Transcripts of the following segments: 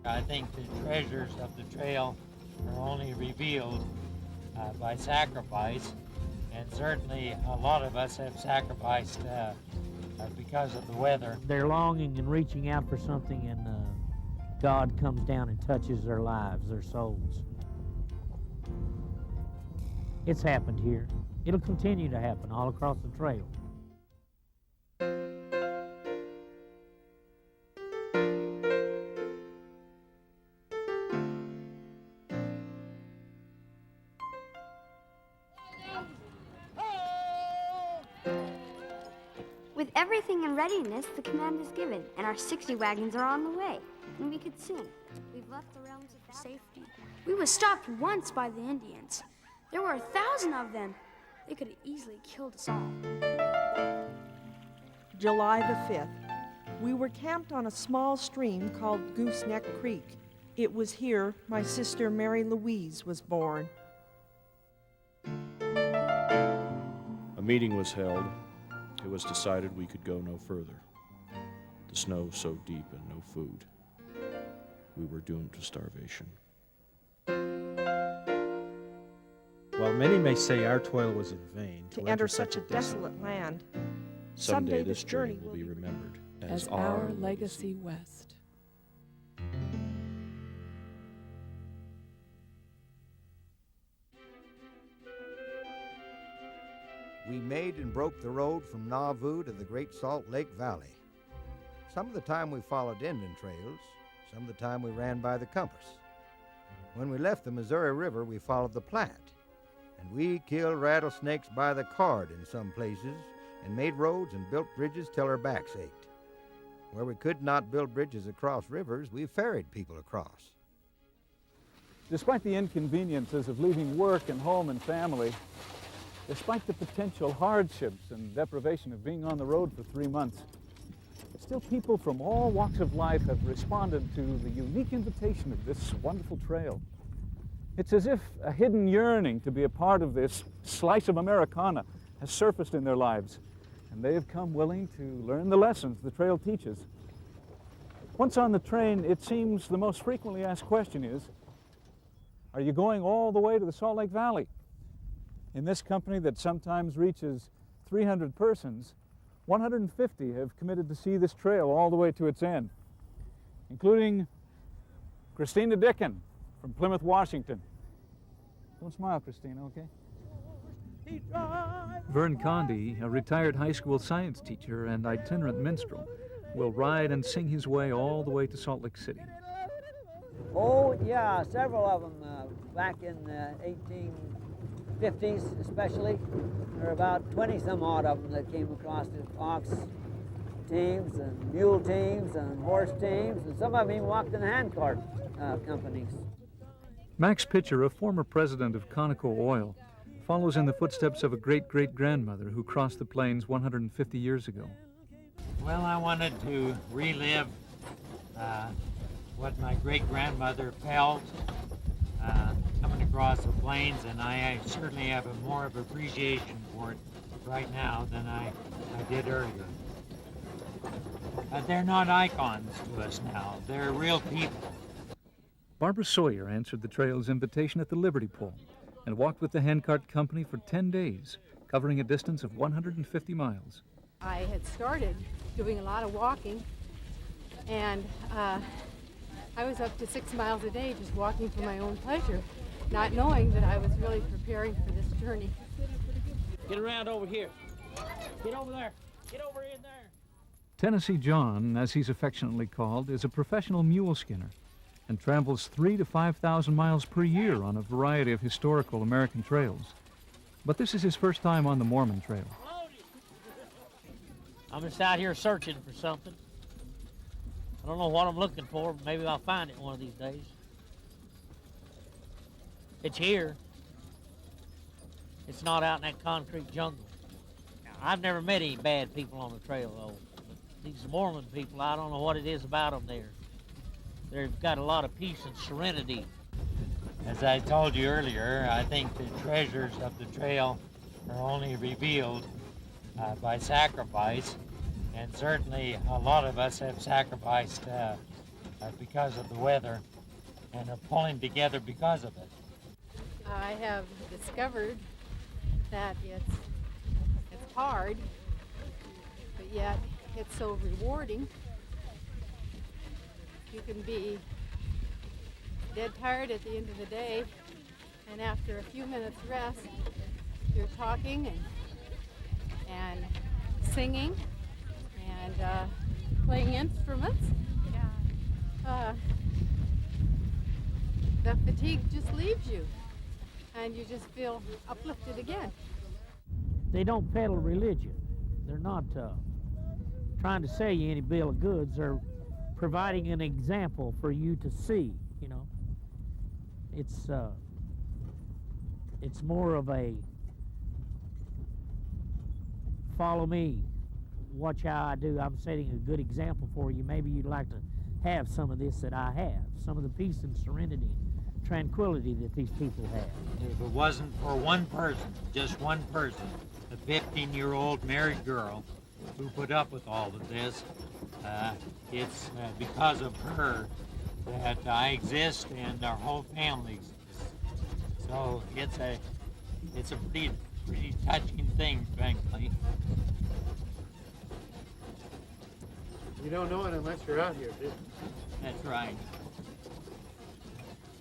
I think the treasures of the trail are only revealed by sacrifice, and certainly a lot of us have sacrificed because of the weather. They're longing and reaching out for something, and God comes down and touches their lives, their souls. It's happened here. It'll continue to happen all across the trail. With everything in readiness, the command is given, and our 60 wagons are on the way. And we could sing. We've left the realms of safety. We were stopped once by the Indians. There were 1,000 of them. They could have easily killed us all. July the 5th. We were camped on a small stream called Gooseneck Creek. It was here my sister Mary Louise was born. A meeting was held. It was decided we could go no further. The snow so deep and no food. We were doomed to starvation. While many may say our toil was in vain To enter such a desolate land, someday this journey will be remembered as our legacy west. We made and broke the road from Nauvoo to the Great Salt Lake Valley. Some of the time we followed Indian trails, some of the time we ran by the compass. When we left the Missouri River, we followed the Platte, and we killed rattlesnakes by the cord in some places and made roads and built bridges till our backs ached. Where we could not build bridges across rivers, we ferried people across. Despite the inconveniences of leaving work and home and family, despite the potential hardships and deprivation of being on the road for 3 months, still people from all walks of life have responded to the unique invitation of this wonderful trail. It's as if a hidden yearning to be a part of this slice of Americana has surfaced in their lives, and they have come willing to learn the lessons the trail teaches. Once on the train, it seems the most frequently asked question is, are you going all the way to the Salt Lake Valley? In this company that sometimes reaches 300 persons, 150 have committed to see this trail all the way to its end, including Christina Dickin from Plymouth, Washington. Don't smile, Christina, okay? Vern Condi, a retired high school science teacher and itinerant minstrel, will ride and sing his way all the way to Salt Lake City. Oh, yeah, several of them back in the 1850s especially. There were about 20-some odd of them that came across the ox teams and mule teams and horse teams, and some of them even walked in handcart companies. Max Pitcher, a former president of Conoco Oil, follows in the footsteps of a great-great-grandmother who crossed the plains 150 years ago. Well, I wanted to relive what my great-grandmother felt coming across the plains, and I certainly have more of appreciation for it right now than I did earlier. They're not icons to us now. They're real people. Barbara Sawyer answered the trail's invitation at the Liberty Pole and walked with the handcart company for 10 days, covering a distance of 150 miles. I had started doing a lot of walking, and I was up to 6 miles a day just walking for my own pleasure, not knowing that I was really preparing for this journey. Get around over here. Get over there. Get over in there. Tennessee John, as he's affectionately called, is a professional mule skinner and travels 3,000 to 5,000 miles per year on a variety of historical American trails. But this is his first time on the Mormon Trail. I'm just out here searching for something. I don't know what I'm looking for, but maybe I'll find it one of these days. It's here. It's not out in that concrete jungle. I've never met any bad people on the trail, though. But these Mormon people, I don't know what it is about them there. They've got a lot of peace and serenity. As I told you earlier, I think the treasures of the trail are only revealed by sacrifice, and certainly a lot of us have sacrificed because of the weather and are pulling together because of it. I have discovered that it's hard, but yet it's so rewarding. You can be dead tired at the end of the day, and after a few minutes rest, you're talking and singing and playing instruments. The fatigue just leaves you, and you just feel uplifted again. They don't peddle religion. They're not trying to sell you any bill of goods. They're providing an example for you to see, you know. It's more of a follow me, watch how I do. I'm setting a good example for you. Maybe you'd like to have some of this that I have, some of the peace and serenity, tranquility that these people have. If it wasn't for one person, just one person, a 15-year-old married girl who put up with all of this, it's because of her that I exist and our whole family exists. So it's a pretty touching thing, frankly. You don't know it unless you're out here, do you? That's right.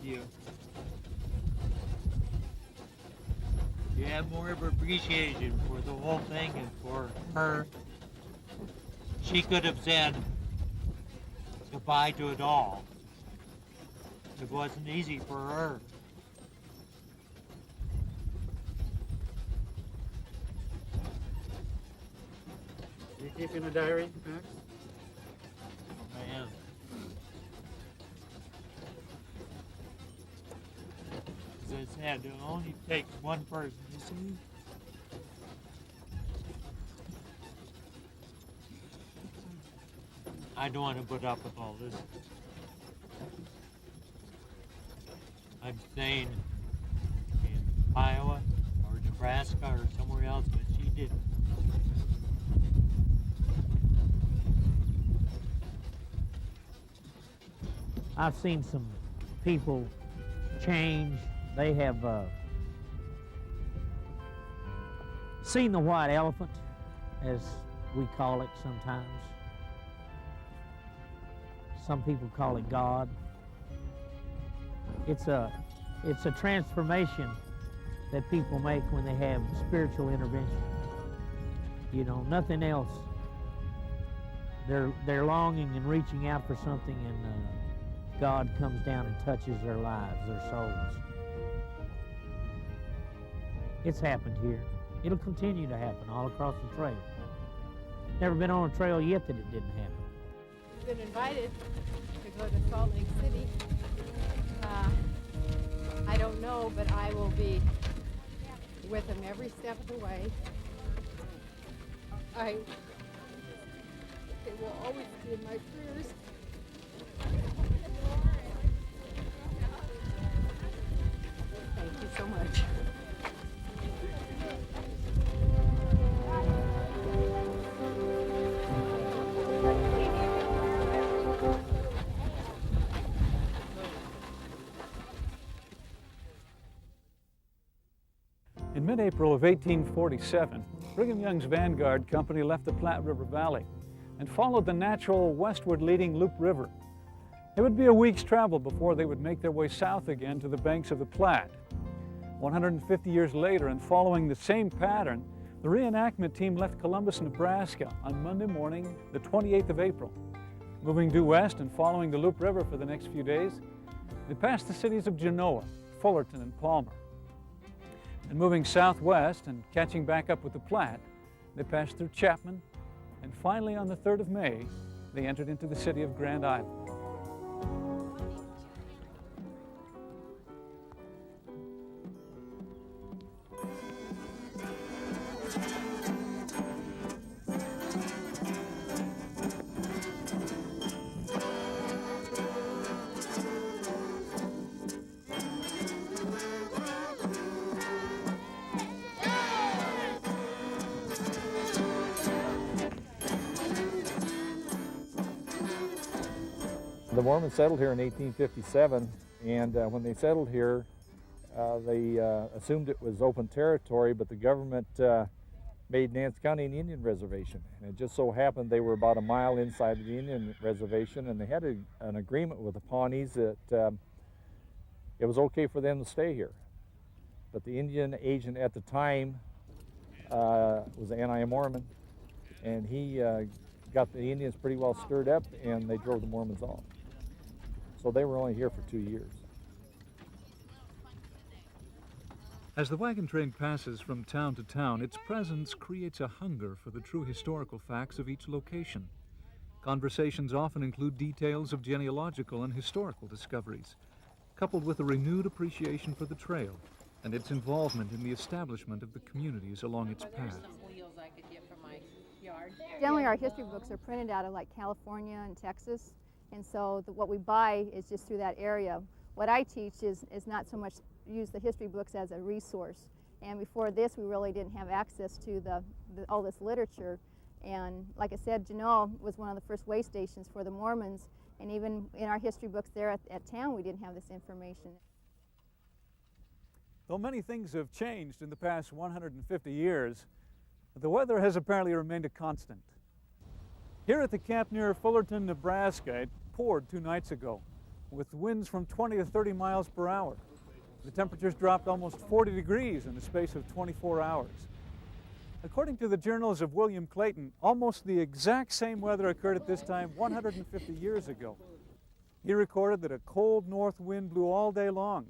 You have more of appreciation for the whole thing and for her. She could have said goodbye to it all. It wasn't easy for her. You keeping a diary, Max? I am. As I said, it only takes one person, you see? I don't want to put up with all this. I'm staying in Iowa or Nebraska or somewhere else, but she didn't. I've seen some people change. They have seen the white elephant, as we call it sometimes. Some people call it God. It's a transformation that people make when they have spiritual intervention. You know, nothing else. They're longing and reaching out for something, and God comes down and touches their lives, their souls. It's happened here. It'll continue to happen all across the trail. Never been on a trail yet that it didn't happen. I've been invited to go to Salt Lake City. I don't know, but I will be with them every step of the way. They will always be in my prayers. Thank you so much. In mid-April of 1847, Brigham Young's vanguard company left the Platte River Valley and followed the natural westward leading Loup River. It would be a week's travel before they would make their way south again to the banks of the Platte. 150 years later, and following the same pattern, the reenactment team left Columbus, Nebraska on Monday morning, the 28th of April. Moving due west and following the Loup River for the next few days, they passed the cities of Genoa, Fullerton, and Palmer. And moving southwest and catching back up with the Platte, they passed through Chapman, and finally on the 3rd of May, they entered into the city of Grand Island. The Mormons settled here in 1857, and when they settled here, they assumed it was open territory, but the government made Nance County an Indian reservation. And it just so happened they were about a mile inside the Indian reservation, and they had an agreement with the Pawnees that it was okay for them to stay here. But the Indian agent at the time was anti-Mormon, and he got the Indians pretty well stirred up, and they drove the Mormons off. So they were only here for 2 years. As the wagon train passes from town to town, its presence creates a hunger for the true historical facts of each location. Conversations often include details of genealogical and historical discoveries, coupled with a renewed appreciation for the trail and its involvement in the establishment of the communities along its path. Generally, our history books are printed out of like California and Texas, and so what we buy is just through that area. What I teach is not so much use the history books as a resource. And before this, we really didn't have access to all this literature. And like I said, Genoa was one of the first way stations for the Mormons, and even in our history books there at town, we didn't have this information. Though many things have changed in the past 150 years, the weather has apparently remained a constant. Here at the camp near Fullerton, Nebraska, it poured 2 nights ago, with winds from 20 to 30 miles per hour. The temperatures dropped almost 40 degrees in the space of 24 hours. According to the journals of William Clayton, almost the exact same weather occurred at this time 150 years ago. He recorded that a cold north wind blew all day long,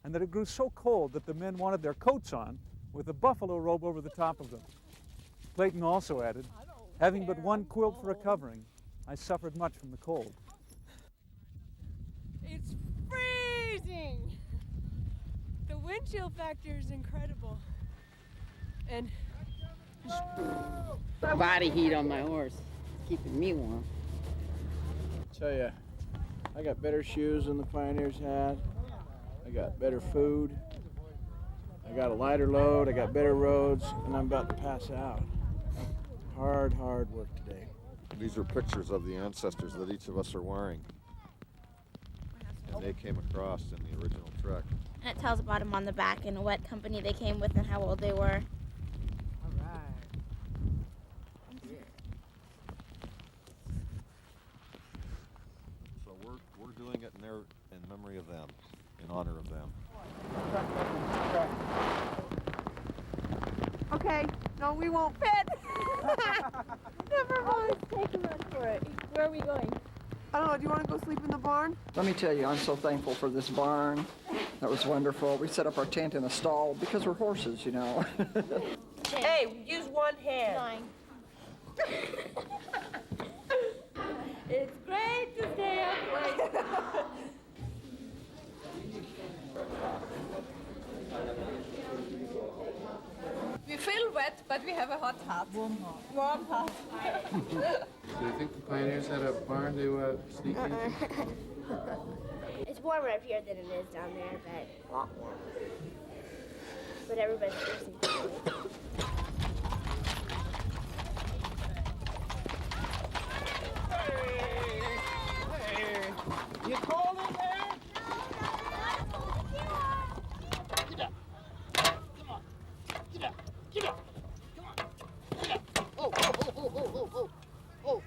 and that it grew so cold that the men wanted their coats on with a buffalo robe over the top of them. Clayton also added, having but one quilt for a covering, I suffered much from the cold. It's freezing! The wind chill factor is incredible. And body heat on my horse, keeping me warm. I tell you, I got better shoes than the pioneers had. I got better food. I got a lighter load. I got better roads, and I'm about to pass out. Hard work today. These are pictures of the ancestors that each of us are wearing. And they came across in the original trek. And it tells about them on the back and what company they came with and how old they were. all right. So we're doing it in memory of them, in honor of them. Okay, no, we won't fit. Never mind. Take a run for it. Where are we going? I don't know. Do you want to go sleep in the barn? Let me tell you, I'm so thankful for this barn. That was wonderful. We set up our tent in a stall because we're horses, you know. Hey, use one hand. 9. It's great to stay up late. We feel wet, but we have a hot hat. Warm hat. Do you think the pioneers had a barn to sneak into? It's warmer up here than it is down there, but a lot warmer. But everybody's freezing. You cold in there? Get up. Come on. Get up. Get up. Come on. Get up.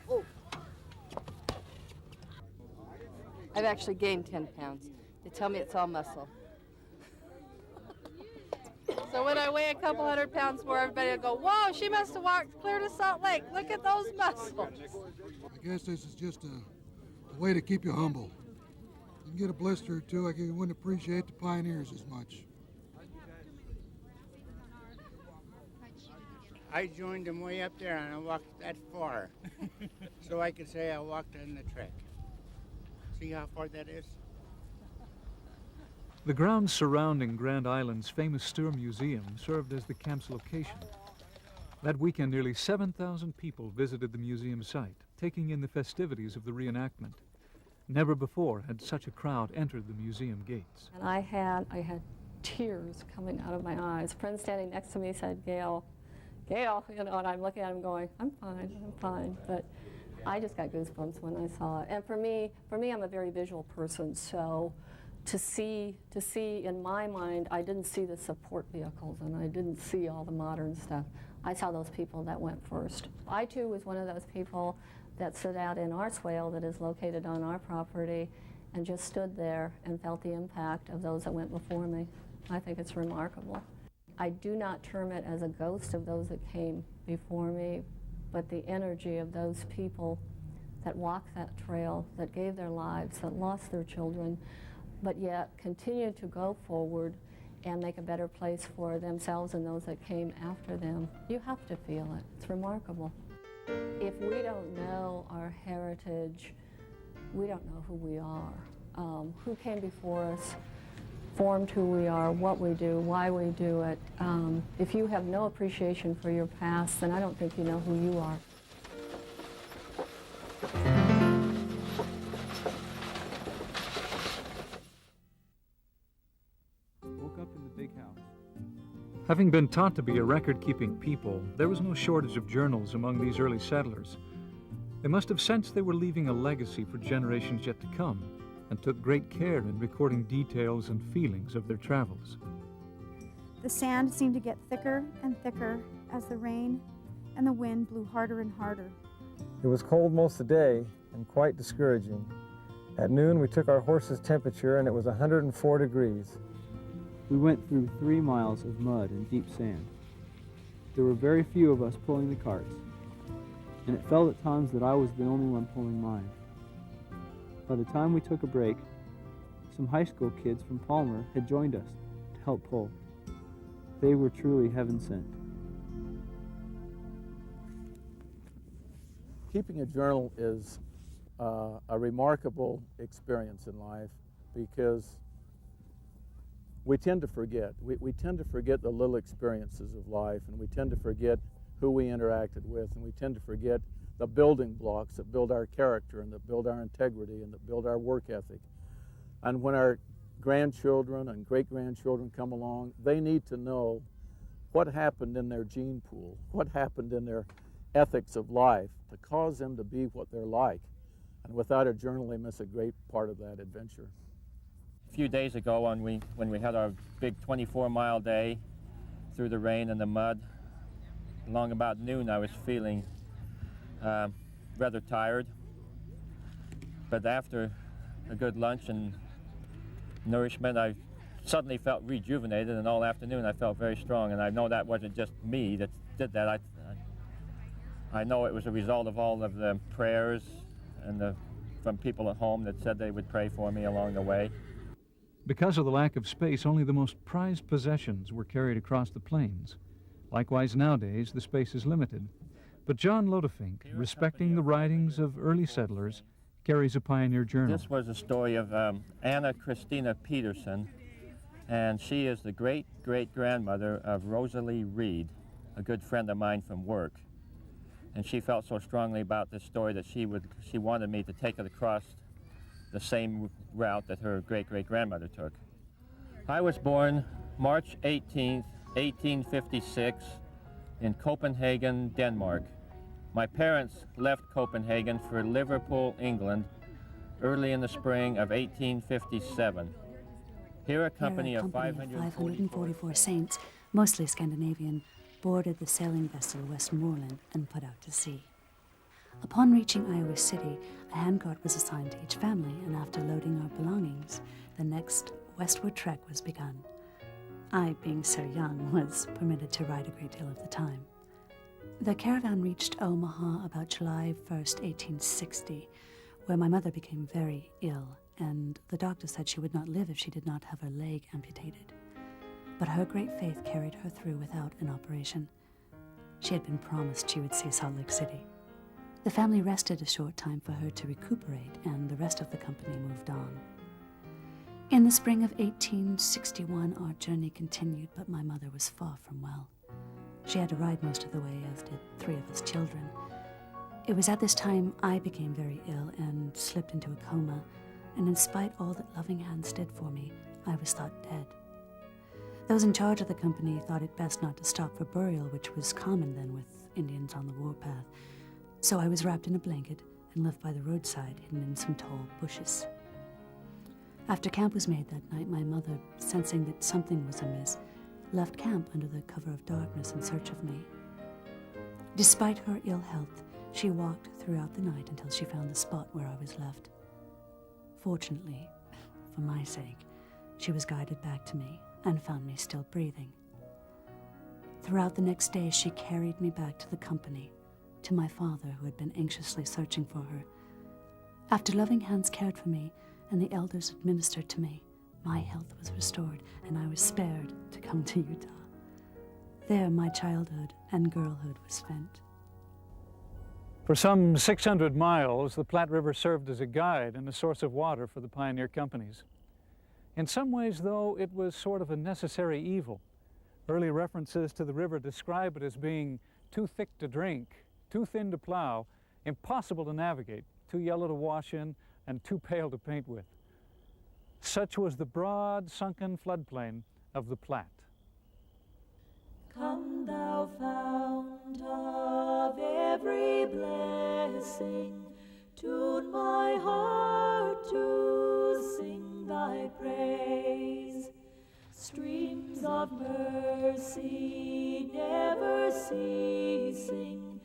Oh. I've actually gained 10 pounds. They tell me it's all muscle. So when I weigh a couple 100 pounds more, everybody will go, whoa, she must have walked clear to Salt Lake. Look at those muscles. I guess this is just a way to keep you humble. You can get a blister or two, I wouldn't appreciate the pioneers as much. I joined them way up there and I walked that far. So I could say I walked on the trek. See how far that is? The grounds surrounding Grand Island's famous Stir Museum served as the camp's location. That weekend, nearly 7,000 people visited the museum site, taking in the festivities of the reenactment. Never before had such a crowd entered the museum gates. And I had tears coming out of my eyes. A friend standing next to me said, Gail, you know, and I'm looking at him going, I'm fine. But I just got goosebumps when I saw it. And for me, I'm a very visual person, so to see in my mind, I didn't see the support vehicles and I didn't see all the modern stuff. I saw those people that went first. I too was one of those people that stood out in our swale that is located on our property and just stood there and felt the impact of those that went before me. I think it's remarkable. I do not term it as a ghost of those that came before me, but the energy of those people that walked that trail, that gave their lives, that lost their children, but yet continued to go forward and make a better place for themselves and those that came after them. You have to feel it. It's remarkable. If we don't know our heritage, we don't know who we are. Who came before us formed who we are, what we do, why we do it. If you have no appreciation for your past, then I don't think you know who you are. Woke up in the big house. Having been taught to be a record-keeping people, there was no shortage of journals among these early settlers. They must have sensed they were leaving a legacy for generations yet to come, and took great care in recording details and feelings of their travels. The sand seemed to get thicker and thicker as the rain and the wind blew harder and harder. It was cold most of the day and quite discouraging. At noon, we took our horses' temperature and it was 104 degrees. We went through 3 miles of mud and deep sand. There were very few of us pulling the carts, and it felt at times that I was the only one pulling mine. By the time we took a break, some high school kids from Palmer had joined us to help pull. They were truly heaven sent. Keeping a journal is a remarkable experience in life because we tend to forget. We tend to forget the little experiences of life, and we tend to forget who we interacted with, and we tend to forget the building blocks that build our character and that build our integrity and that build our work ethic. And when our grandchildren and great-grandchildren come along, they need to know what happened in their gene pool, what happened in their ethics of life to cause them to be what they're like. And without a journal, they miss a great part of that adventure. A few days ago when we had our big 24-mile day through the rain and the mud, along about noon I was feeling rather tired, but after a good lunch and nourishment I suddenly felt rejuvenated, and all afternoon I felt very strong, and I know that wasn't just me that did that. I know it was a result of all of the prayers and from people at home that said they would pray for me along the way. Because of the lack of space, only the most prized possessions were carried across the plains. Likewise, nowadays, the space is limited. But John Lodefink, respecting the writings of early settlers, carries a pioneer journal. This was a story of Anna Christina Peterson, and she is the great-great-grandmother of Rosalie Reed, a good friend of mine from work. And she felt so strongly about this story that she wanted me to take it across the same route that her great-great-grandmother took. I was born March 18th, 1856, in Copenhagen, Denmark. My parents left Copenhagen for Liverpool, England, early in the spring of 1857. Here a company of 544 saints, mostly Scandinavian, boarded the sailing vessel Westmoreland and put out to sea. Upon reaching Iowa City, a handcart was assigned to each family, and after loading our belongings, the next westward trek was begun. I, being so young, was permitted to ride a great deal of the time. The caravan reached Omaha about July 1st, 1860, where my mother became very ill, and the doctor said she would not live if she did not have her leg amputated. But her great faith carried her through without an operation. She had been promised she would see Salt Lake City. The family rested a short time for her to recuperate, and the rest of the company moved on. In the spring of 1861, our journey continued, but my mother was far from well. She had to ride most of the way, as did 3 of us children. It was at this time I became very ill and slipped into a coma, and in spite all that loving hands did for me, I was thought dead. Those in charge of the company thought it best not to stop for burial, which was common then with Indians on the warpath. So I was wrapped in a blanket and lived by the roadside, hidden in some tall bushes. After camp was made that night, my mother, sensing that something was amiss, left camp under the cover of darkness in search of me. Despite her ill health, she walked throughout the night until she found the spot where I was left. Fortunately, for my sake, she was guided back to me and found me still breathing. Throughout the next day, she carried me back to the company, to my father, who had been anxiously searching for her. After loving hands cared for me and the elders administered to me, my health was restored and I was spared to come to Utah. There, my childhood and girlhood was spent. For some 600 miles, the Platte River served as a guide and a source of water for the pioneer companies. In some ways, though, it was sort of a necessary evil. Early references to the river describe it as being too thick to drink, too thin to plow, impossible to navigate, too yellow to wash in, and too pale to paint with. Such was the broad, sunken floodplain of the Platte. Come thou fount of every blessing, tune my heart to sing thy praise. Streams of mercy never ceasing,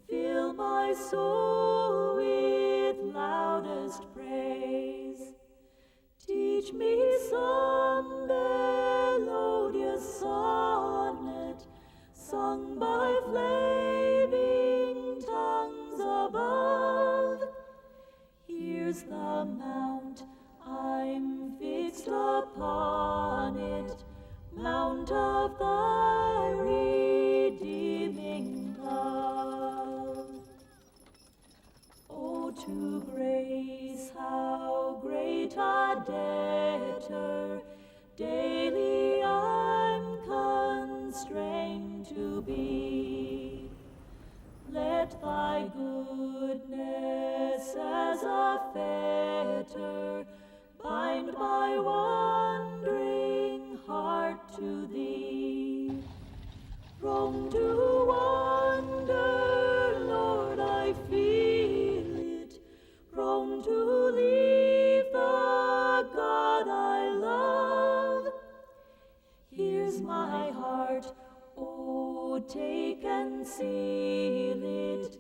fill my soul with loudest praise. Teach me some melodious sonnet, sung by flaming tongues above. Here's the mount, I'm fixed upon it, mount of thy redeeming love. Oh, to grace, how great a debtor daily I'm constrained to be. Let thy goodness as a fetter bind my wandering heart to thee. Prone to wander, Lord, I feel it, prone to leave the God I love. Here's my heart, oh, take and seal it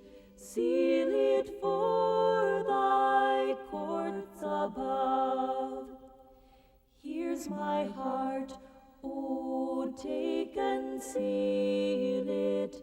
for thy courts above. Here's my heart, oh, take and seal it